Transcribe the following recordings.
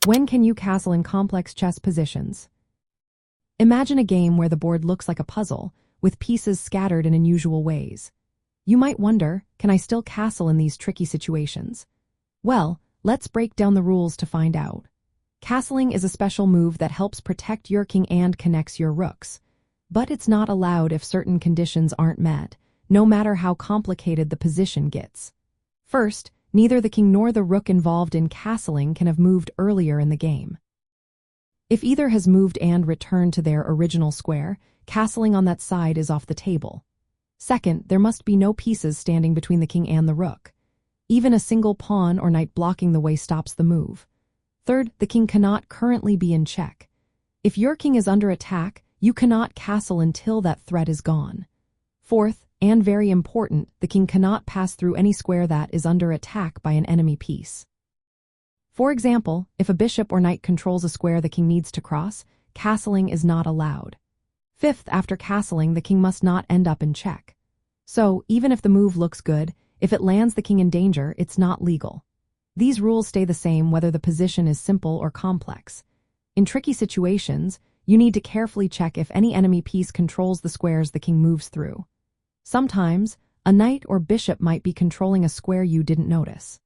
When can you castle in complex chess positions? Imagine a game where the board looks like a puzzle, with pieces scattered in unusual ways. You might wonder, can I still castle in these tricky situations? Well, let's break down the rules to find out. Castling is a special move that helps protect your king and connects your rooks. But it's not allowed if certain conditions aren't met, no matter how complicated the position gets. First, neither the king nor the rook involved in castling can have moved earlier in the game. If either has moved and returned to their original square, castling on that side is off the table. Second, there must be no pieces standing between the king and the rook. Even a single pawn or knight blocking the way stops the move. Third, the king cannot currently be in check. If your king is under attack, you cannot castle until that threat is gone. Fourth, and very important, the king cannot pass through any square that is under attack by an enemy piece. For example, if a bishop or knight controls a square the king needs to cross, castling is not allowed. Fifth, after castling, the king must not end up in check. So, even if the move looks good, if it lands the king in danger, it's not legal. These rules stay the same whether the position is simple or complex. In tricky situations, you need to carefully check if any enemy piece controls the squares the king moves through. Sometimes, a knight or bishop might be controlling a square you didn't notice.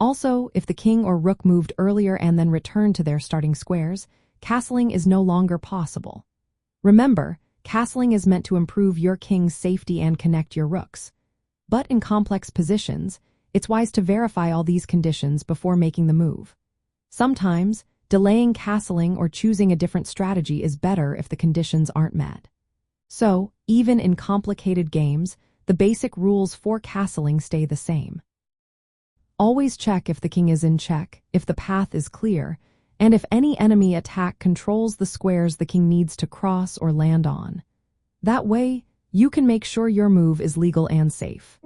Also, if the king or rook moved earlier and then returned to their starting squares, castling is no longer possible. Remember, castling is meant to improve your king's safety and connect your rooks. But in complex positions, it's wise to verify all these conditions before making the move. Sometimes, delaying castling or choosing a different strategy is better if the conditions aren't met. So, even in complicated games, the basic rules for castling stay the same. Always check if the king is in check, if the path is clear, and if any enemy attack controls the squares the king needs to cross or land on. That way, you can make sure your move is legal and safe.